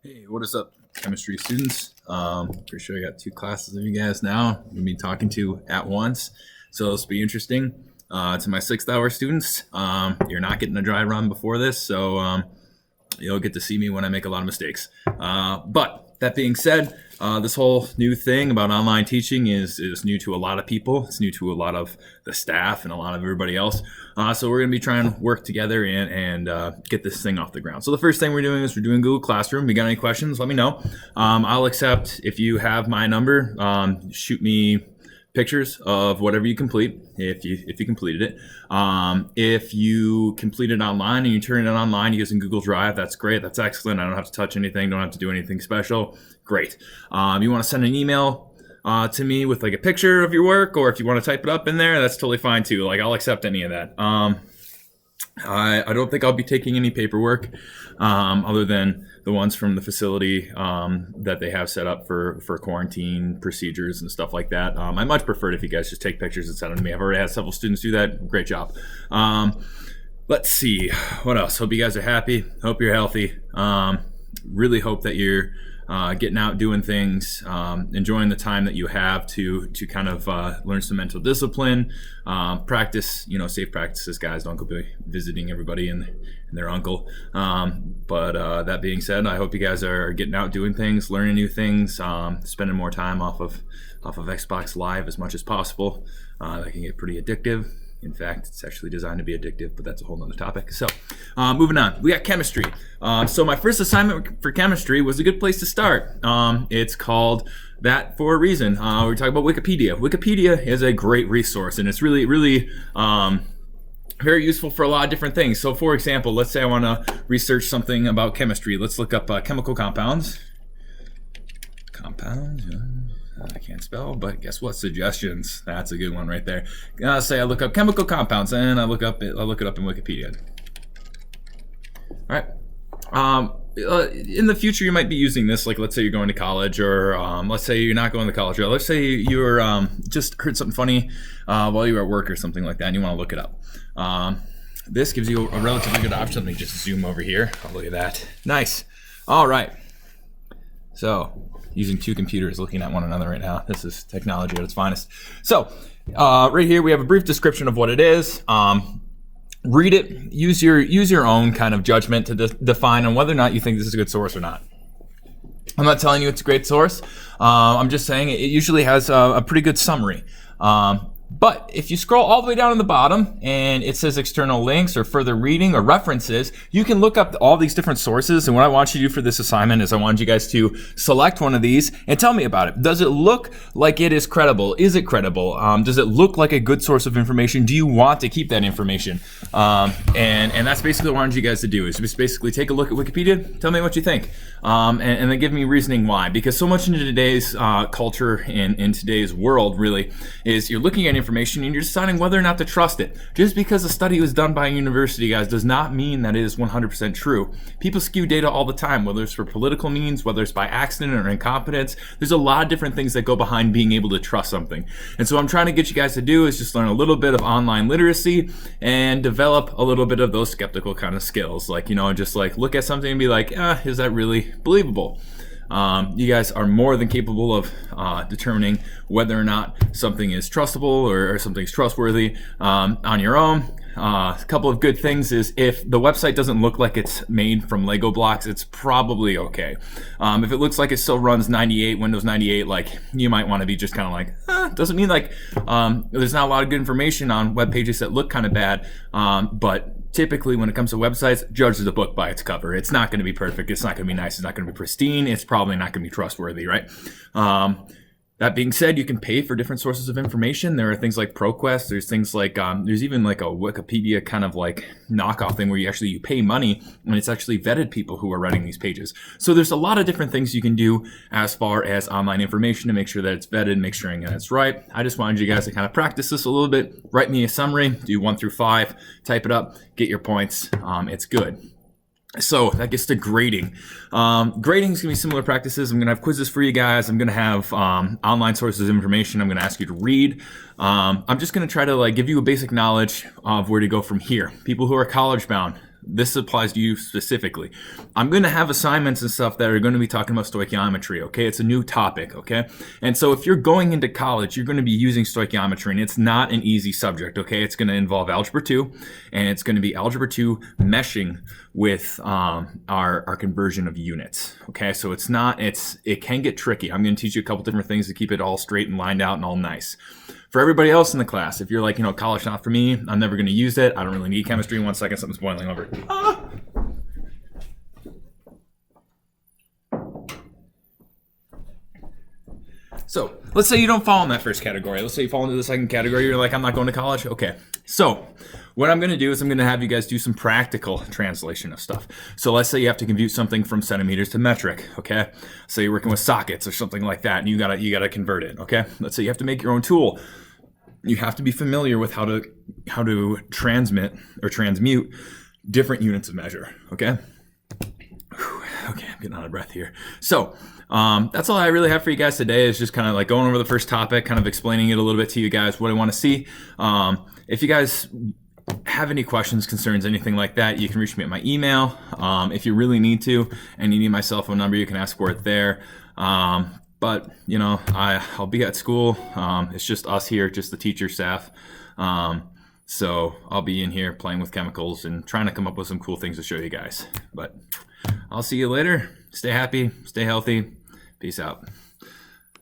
Hey, what is up, chemistry students? Pretty sure I got two classes of you guys now I'm gonna be talking to at once, so this will be interesting. To my 6th hour students, you're not getting a dry run before this, so you'll get to see me when I make a lot of mistakes. But that being said, this whole new thing about online teaching is new to a lot of people. It's new to a lot of the staff and a lot of everybody else. So we're going to be trying to work together and get this thing off the ground. So the first thing we're doing is we're doing Google Classroom. If you got any questions, let me know. I'll accept, if you have my number, shoot me pictures of whatever you complete, if you completed it. If you complete it online and you turn it online using Google Drive, that's great. That's excellent. I don't have to touch anything. Don't have to do anything special. Great. You want to send an email to me with like a picture of your work, or if you want to type it up in there, that's totally fine too. Like, I'll accept any of that. I don't think I'll be taking any paperwork other than the ones from the facility that they have set up for quarantine procedures and stuff like that. I much prefer it if you guys just take pictures and send them to me. I've already had several students do that. Great job. Let's see. What else? Hope you guys are happy. Hope you're healthy. Really hope that you're getting out, doing things, enjoying the time that you have to kind of learn some mental discipline, practice, safe practices, guys. Don't go be visiting everybody and their uncle. But that being said, I hope you guys are getting out, doing things, learning new things, spending more time off of Xbox Live as much as possible. That can get pretty addictive. In fact, it's actually designed to be addictive, but that's a whole nother topic. So moving on, we got chemistry. So my first assignment for chemistry was a good place to start. It's called that for a reason. We're talking about Wikipedia. Wikipedia is a great resource, and it's really, really very useful for a lot of different things. So for example, let's say I want to research something about chemistry. Let's look up chemical compounds. I can't spell, but guess what? Suggestions. That's a good one right there. Say I look up chemical compounds, and I look it up in Wikipedia. All right. In the future, you might be using this. Like, let's say you're going to college, or let's say you're not going to college, or let's say you're just heard something funny while you were at work or something like that, and you want to look it up. This gives you a relatively good option. Let me just zoom over here. Oh, look at that. Nice. All right. So, using two computers looking at one another right now. This is technology at its finest. So right here we have a brief description of what it is. Read it. Use your own kind of judgment to define on whether or not you think this is a good source or not. I'm not telling you it's a great source. I'm just saying it usually has a pretty good summary. But if you scroll all the way down to the bottom and it says external links or further reading or references, you can look up all these different sources. And what I want you to do for this assignment is I want you guys to select one of these and tell me about it. Does it look like it is credible? Is it credible? Does it look like a good source of information? Do you want to keep that information? And that's basically what I want you guys to do, is just basically take a look at Wikipedia, tell me what you think, and then give me reasoning why. Because so much in today's culture and in today's world really is you're looking at information and you're deciding whether or not to trust it. Just because a study was done by a university, guys, does not mean that it is 100% true. People skew data all the time, whether it's for political means, whether it's by accident or incompetence. There's a lot of different things that go behind being able to trust something. And so what I'm trying to get you guys to do is just learn a little bit of online literacy and develop a little bit of those skeptical kind of skills. Like, just like look at something and be like, is that really believable? You guys are more than capable of determining whether or not something is trustable or something's trustworthy on your own. A couple of good things is if the website doesn't look like it's made from Lego blocks, it's probably okay. If it looks like it still runs Windows 98, like you might want to be just kind of like, doesn't mean like there's not a lot of good information on web pages that look kind of bad, but typically when it comes to websites, judge the book by its cover. It's not going to be perfect. It's not going to be nice. It's not going to be pristine. It's probably not going to be trustworthy, right? That being said, you can pay for different sources of information. There are things like ProQuest. There's things like, there's even like a Wikipedia kind of like knockoff thing where you pay money and it's actually vetted people who are writing these pages. So there's a lot of different things you can do as far as online information to make sure that it's vetted, make sure that it's right. I just wanted you guys to kind of practice this a little bit. Write me a summary, do 1 through 5, type it up, get your points. It's good. So that gets to grading. Grading is going to be similar practices. I'm going to have quizzes for you guys. I'm going to have online sources of information I'm going to ask you to read. I'm just going to try to give you a basic knowledge of where to go from here. People who are college bound, This applies to you specifically. I'm going to have assignments and stuff that are going to be talking about stoichiometry, okay? It's a new topic, okay? And so if you're going into college, you're going to be using stoichiometry, and it's not an easy subject, okay? It's going to involve Algebra 2, and it's going to be Algebra 2 meshing with our conversion of units, okay? So it can get tricky. I'm going to teach you a couple different things to keep it all straight and lined out and all nice. For everybody else in the class, if you're like, college not for me, I'm never going to use it, I don't really need chemistry. 1 second, something's boiling over. So let's say you don't fall in that first category. Let's say you fall into the second category. You're like, I'm not going to college. Okay. So what I'm going to do is I'm going to have you guys do some practical translation of stuff. So let's say you have to compute something from centimeters to metric. Okay. So you're working with sockets or something like that, and you gotta convert it. Okay. Let's say you have to make your own tool. You have to be familiar with how to transmit or transmute different units of measure. Okay. Okay, I'm getting out of breath here. So that's all I really have for you guys today, is just kind of like going over the first topic, kind of explaining it a little bit to you guys, what I want to see. If you guys have any questions, concerns, anything like that, you can reach me at my email. If you really need to, and you need my cell phone number, you can ask for it there. But I'll be at school. It's just us here, just the teacher staff. So I'll be in here playing with chemicals and trying to come up with some cool things to show you guys. But I'll see you later. Stay happy, stay healthy. Peace out.